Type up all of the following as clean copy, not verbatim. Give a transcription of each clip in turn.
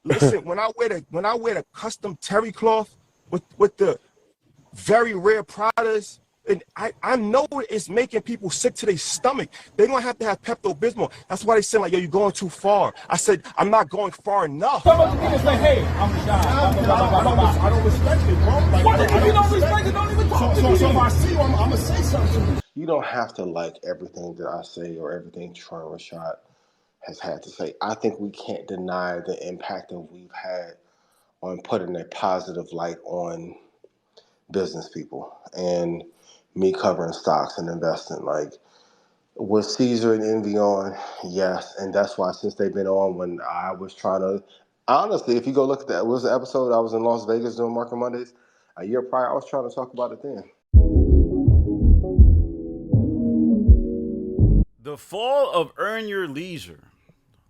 Listen, when I wear the custom terry cloth with the very rare products, and I know it's making people sick to their stomach. They're gonna have to have Pepto-Bismol. That's why they saying like, yo, you're going too far. I said, I'm not going far enough. Some of the niggas say, hey, I'm Rashad. I don't respect it, bro. Like, What? If you don't respect it, don't even talk to me. so if I see you, I'm gonna say something to you. You don't have to like everything that I say or everything Troy Rashad has had to say. I think we can't deny the impact that we've had on putting a positive light on business people and me covering stocks and investing. Like, was Caesar and Envy on? Yes. And that's why since they've been on, when I was trying to, honestly, if you go look at that, it was the episode I was in Las Vegas doing Market Mondays. A year prior, I was trying to talk about it then. The fall of Earn Your Leisure,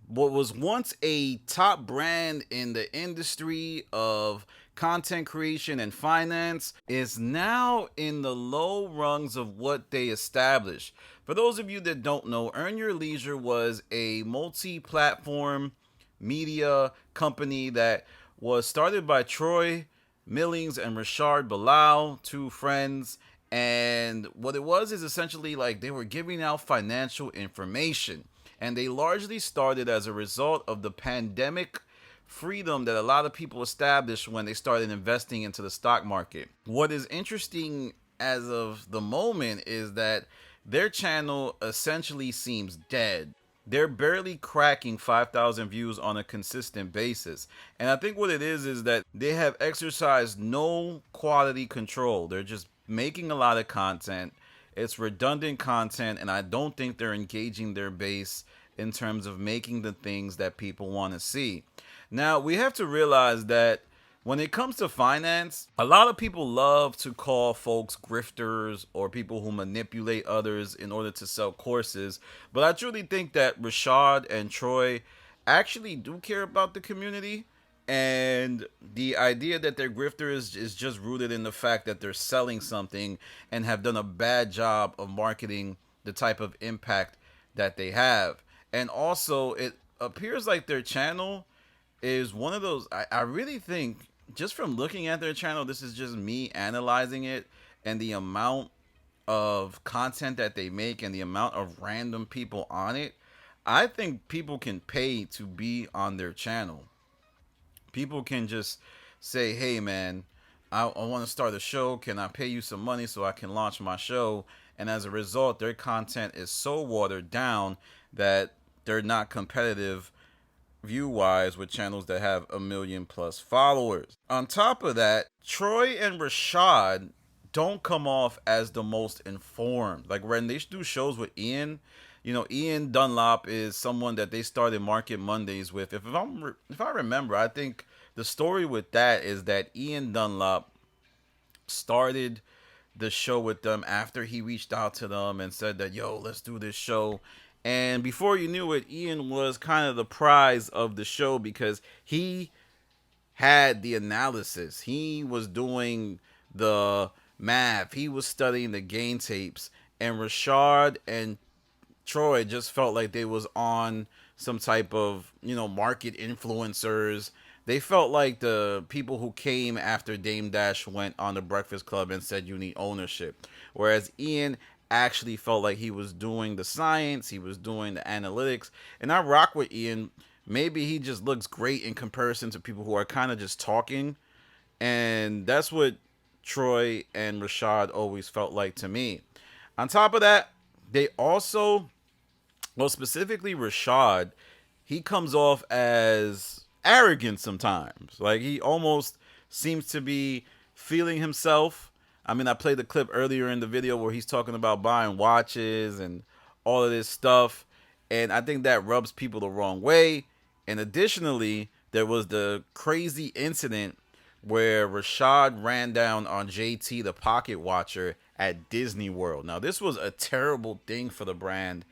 what was once a top brand in the industry of content creation and finance, is now in the low rungs of what they established. For those of you that don't know, Earn Your Leisure was a multi-platform media company that was started by Troy Millings and Rashad Bilal, two friends. And what it was is essentially like they were giving out financial information. And they largely started as a result of the pandemic freedom that a lot of people established when they started investing into the stock market. What is interesting as of the moment is that their channel essentially seems dead. They're barely cracking 5,000 views on a consistent basis. And I think what it is that they have exercised no quality control. They're just making a lot of content. It's redundant content, and I don't think they're engaging their base in terms of making the things that people want to see. Now, we have to realize that when it comes to finance, a lot of people love to call folks grifters or people who manipulate others in order to sell courses. But I truly think that Rashad and Troy actually do care about the community. And the idea that they're grifters is just rooted in the fact that they're selling something and have done a bad job of marketing the type of impact that they have. And also, it appears like their channel is one of those, I really think, just from looking at their channel, this is just me analyzing it, and the amount of content that they make and the amount of random people on it, I think people can pay to be on their channel. People can just say, hey man, I want to start a show. Can I pay you some money so I can launch my show? And as a result, their content is so watered down that they're not competitive view wise with channels that have 1 million plus followers. On top of that, Troy and Rashad don't come off as the most informed. Like when they do shows with Ian, Ian Dunlap is someone that they started Market Mondays with. If I remember, I think the story with that is that Ian Dunlap started the show with them after he reached out to them and said that, yo, let's do this show. And before you knew it, Ian was kind of the prize of the show because he had the analysis. He was doing the math. He was studying the game tapes. And Rashad and Troy just felt like they was on some type of, market influencers. They felt like the people who came after Dame Dash went on the Breakfast Club and said you need ownership. Whereas Ian actually felt like he was doing the science, he was doing the analytics. And I rock with Ian. Maybe he just looks great in comparison to people who are kind of just talking. And that's what Troy and Rashad always felt like to me. On top of that, they also, well, specifically Rashad, he comes off as arrogant sometimes. Like he almost seems to be feeling himself. I mean, I played the clip earlier in the video where he's talking about buying watches and all of this stuff. And I think that rubs people the wrong way. And additionally, there was the crazy incident where Rashad ran down on JT, the pocket watcher, at Disney World. Now, this was a terrible thing for the brand.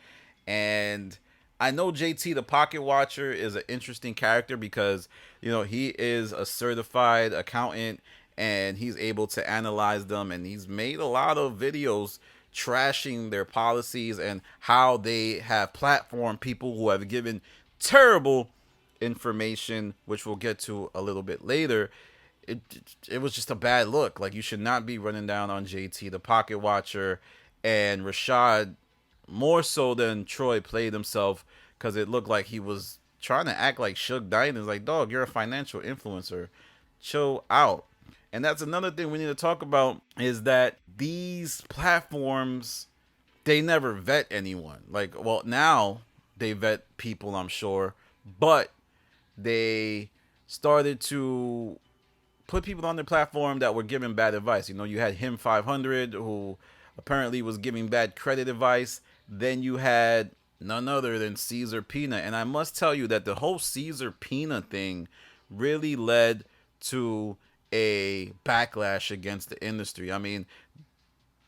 And I know JT, the pocket watcher, is an interesting character because, he is a certified accountant and he's able to analyze them. And he's made a lot of videos trashing their policies and how they have platformed people who have given terrible information, which we'll get to a little bit later, it it was just a bad look. Like, you should not be running down on JT, the pocket watcher, and Rashad, more so than Troy, played himself because it looked like he was trying to act like Suge Knight. It's like, dog, you're a financial influencer. Chill out. And that's another thing we need to talk about, is that these platforms, they never vet anyone. Like, well, now they vet people, I'm sure, but they started to put people on their platform that were giving bad advice. You know, you had him 500, who apparently was giving bad credit advice. Then you had none other than Caesar Pina. And I must tell you that the whole Caesar Pina thing really led to a backlash against the industry. I mean,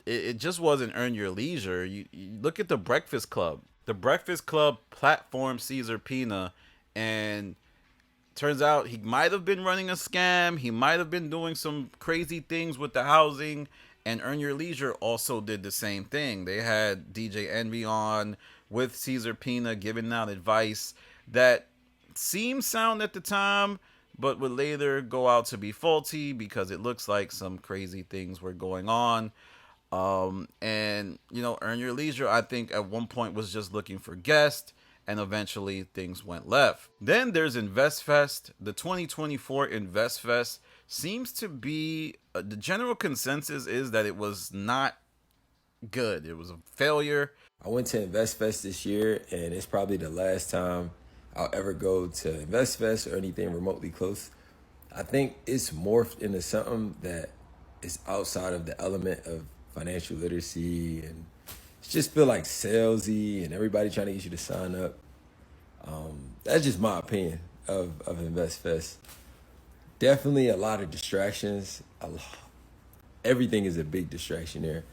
it just wasn't Earn Your Leisure. You look at the Breakfast Club. The Breakfast Club platform Caesar Pina, and turns out he might have been running a scam. He might have been doing some crazy things with the housing. And Earn Your Leisure also did the same thing. They had DJ Envy on with Caesar Pina giving out advice that seemed sound at the time, but would later go out to be faulty because it looks like some crazy things were going on. And, you know, Earn Your Leisure, I think at one point was just looking for guests, and eventually things went left. Then there's InvestFest. The 2024 InvestFest seems to be, the general consensus is that it was not good. It was a failure. I went to InvestFest this year, and it's probably the last time I'll ever go to InvestFest or anything remotely close. I think it's morphed into something that is outside of the element of financial literacy, and it just feel like salesy and everybody trying to get you to sign up. That's just my opinion of InvestFest. Definitely a lot of distractions. Everything is a big distraction there.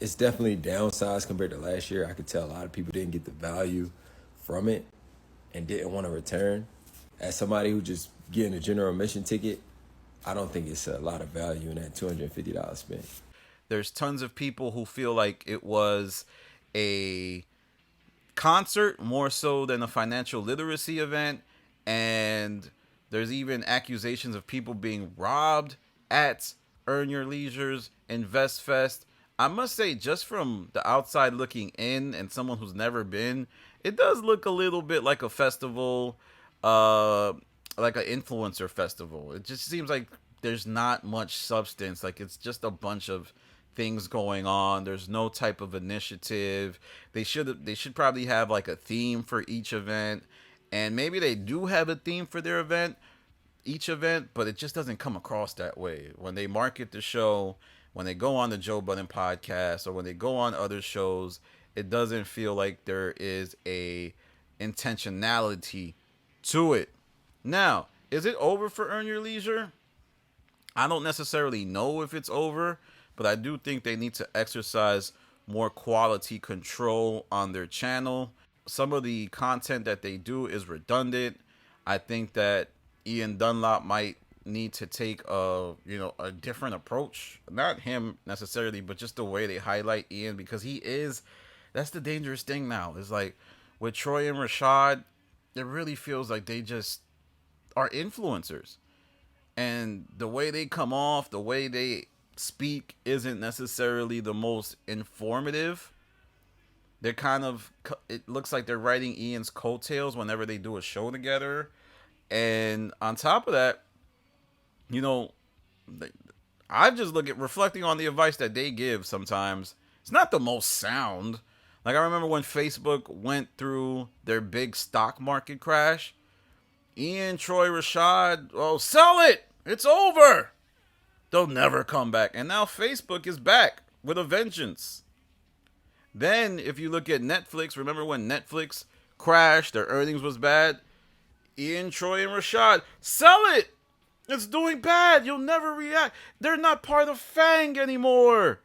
It's definitely downsized compared to last year. I could tell a lot of people didn't get the value from it and didn't want to return. As somebody who just getting a general admission ticket, I don't think it's a lot of value in that $250 spent. There's tons of people who feel like it was a concert more so than a financial literacy event. And there's even accusations of people being robbed at Earn Your Leisure's InvestFest. I must say, just from the outside looking in and someone who's never been, it does look a little bit like a festival, like an influencer festival. It just seems like there's not much substance. Like, it's just a bunch of things going on. There's no type of initiative. They should probably have like a theme for each event, and maybe they do have a theme for their event, each event, but it just doesn't come across that way when they market the show, when they go on the Joe Budden podcast, or when they go on other shows. It doesn't feel like there is a intentionality to it. Now, is it over for Earn Your Leisure? I don't necessarily know if it's over, but I do think they need to exercise more quality control on their channel. Some of the content that they do is redundant. I think that Ian Dunlap might need to take a different approach. Not him necessarily, but just the way they highlight Ian, because that's the dangerous thing now. It's like with Troy and Rashad, it really feels like they just are influencers. And the way they come off, the way they speak isn't necessarily the most informative. They're it looks like they're riding Ian's coattails whenever they do a show together. And on top of that, I just look at reflecting on the advice that they give sometimes. It's not the most sound. Like, I remember when Facebook went through their big stock market crash, Ian, Troy, Rashad, oh, sell it! It's over! They'll never come back. And now Facebook is back with a vengeance. Then, if you look at Netflix, remember when Netflix crashed, their earnings was bad? Ian, Troy, and Rashad, sell it! It's doing bad. You'll never react. They're not part of FANG anymore.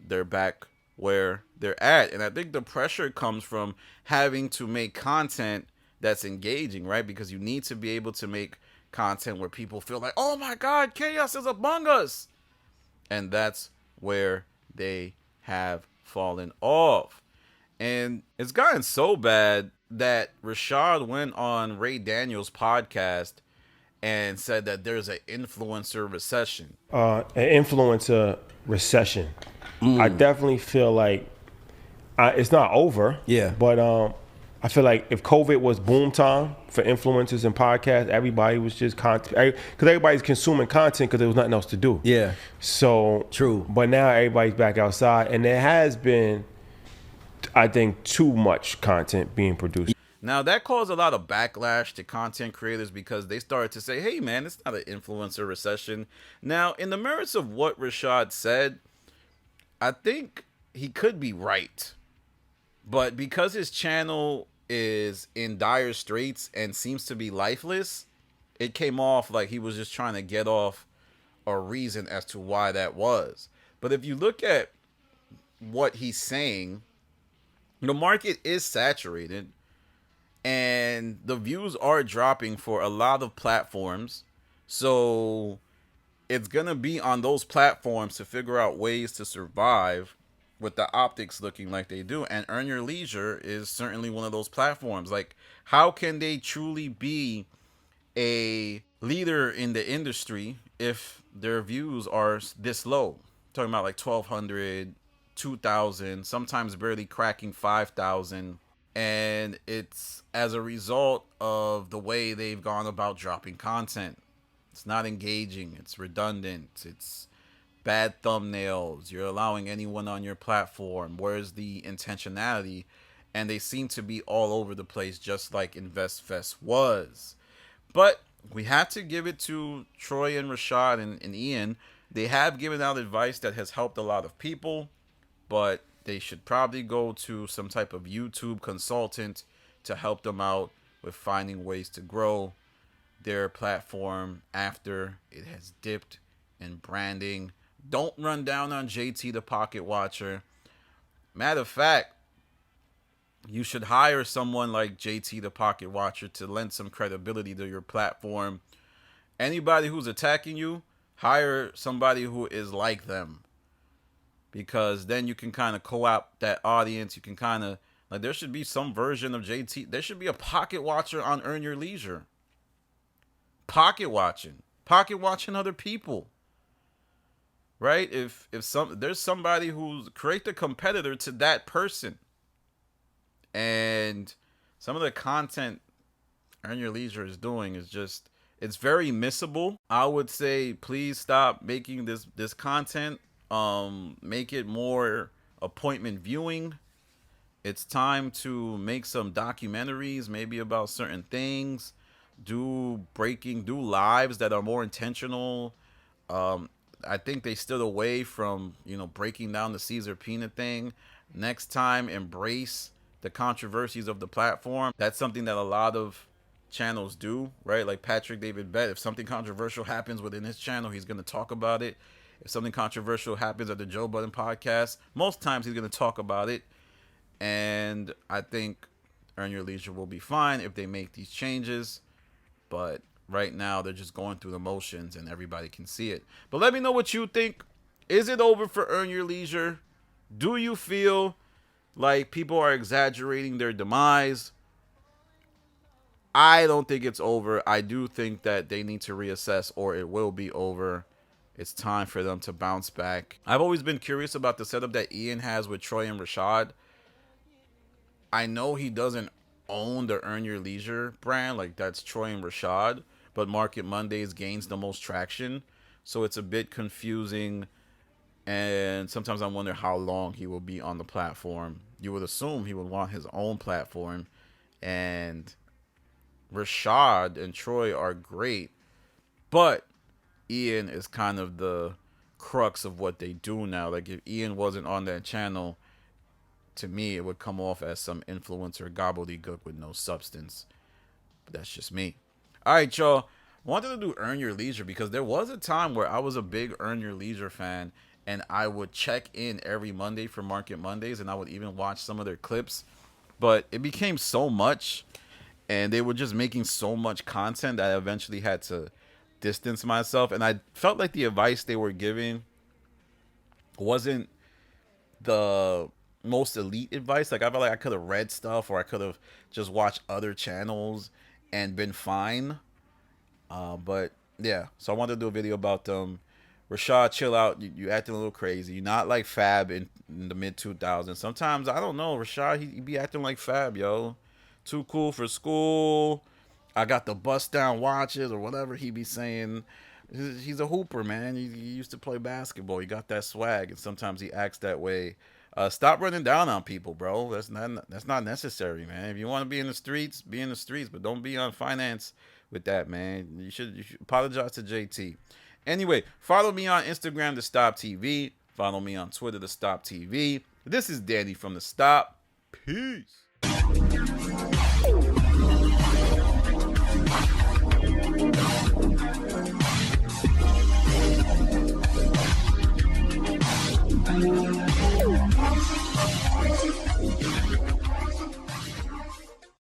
They're back where they're at. And I think the pressure comes from having to make content that's engaging, right? Because you need to be able to make content where people feel like, oh my God, chaos is among us. And that's where they have fallen off. And it's gotten so bad that Rashad went on Ray Daniels' podcast and said that there's an influencer recession. An influencer recession. I definitely feel like it's not over. Yeah. But I feel like if COVID was boom time for influencers and podcasts, everybody was just content because everybody's consuming content because there was nothing else to do. Yeah. So True. But now everybody's back outside, and there has been, I think, too much content being produced. Now, that caused a lot of backlash to content creators because they started to say, hey, man, it's not an influencer recession. Now, in the merits of what Rashad said, I think he could be right. But because his channel is in dire straits and seems to be lifeless, it came off like he was just trying to get off a reason as to why that was. But if you look at what he's saying, the market is saturated and the views are dropping for a lot of platforms. So it's going to be on those platforms to figure out ways to survive with the optics looking like they do. And Earn Your Leisure is certainly one of those platforms. Like, how can they truly be a leader in the industry if their views are this low? Talking about like 1,200, 2,000, sometimes barely cracking 5,000. And it's as a result of the way they've gone about dropping content. It's not engaging. It's redundant. It's bad thumbnails. You're allowing anyone on your platform. Where's the intentionality? And they seem to be all over the place, just like InvestFest was. But we have to give it to Troy and Rashad and Ian. They have given out advice that has helped a lot of people, but they should probably go to some type of YouTube consultant to help them out with finding ways to grow their platform after it has dipped in branding. Don't run down on JT the Pocket Watcher. Matter of fact, you should hire someone like JT the Pocket Watcher to lend some credibility to your platform. Anybody who's attacking you, hire somebody who is like them. Because then you can kind of co-opt that audience. You can kind of, like, there should be some version of JT. There should be a pocket watcher on Earn Your Leisure. Pocket watching other people. Right? If there's somebody who's create the competitor to that person. And some of the content Earn Your Leisure is doing is just, it's very missable. I would say please stop making this content. Make it more appointment viewing. It's time to make some documentaries, maybe about certain things. Do lives that are more intentional. I think they stood away from, breaking down the Caesar peanut thing. Next time, embrace the controversies of the platform. That's something that a lot of channels do, right? Like Patrick David Bett, if something controversial happens within his channel, he's going to talk about it. If something controversial happens at the Joe Budden podcast, most times he's going to talk about it. And I think Earn Your Leisure will be fine if they make these changes. But right now, they're just going through the motions and everybody can see it. But let me know what you think. Is it over for Earn Your Leisure? Do you feel like people are exaggerating their demise? I don't think it's over. I do think that they need to reassess or it will be over. It's time for them to bounce back. I've always been curious about the setup that Ian has with Troy and Rashad. I know he doesn't own the Earn Your Leisure brand. Like, that's Troy and Rashad. But Market Mondays gains the most traction. So it's a bit confusing. And sometimes I wonder how long he will be on the platform. You would assume he would want his own platform. And Rashad and Troy are great. But Ian is kind of the crux of what they do now. Like, if Ian wasn't on that channel, to me, it would come off as some influencer gobbledygook with no substance. But that's just me. All right, y'all. Wanted to do Earn Your Leisure because there was a time where I was a big Earn Your Leisure fan, and I would check in every Monday for Market Mondays, and I would even watch some of their clips. But it became so much, and they were just making so much content that I eventually had to distance myself. And I felt like the advice they were giving wasn't the most elite advice. Like I felt like I could have read stuff, or I could have just watched other channels and been fine. But yeah, so I wanted to do a video about Rashad, chill out. You acting a little crazy. You're not like Fab in the mid 2000s. Sometimes I don't know, Rashad. He be acting like Fab, yo. Too cool for school. I got the bust down watches or whatever he be saying. He's a hooper, man. He used to play basketball. He got that swag, and sometimes he acts that way. Stop running down on people, bro. That's not necessary, man. If you want to be in the streets, be in the streets, but don't be on finance with that, man. You should apologize to JT. Anyway, follow me on Instagram, The Stop TV. Follow me on Twitter, The Stop TV. This is Danny from The Stop. Peace.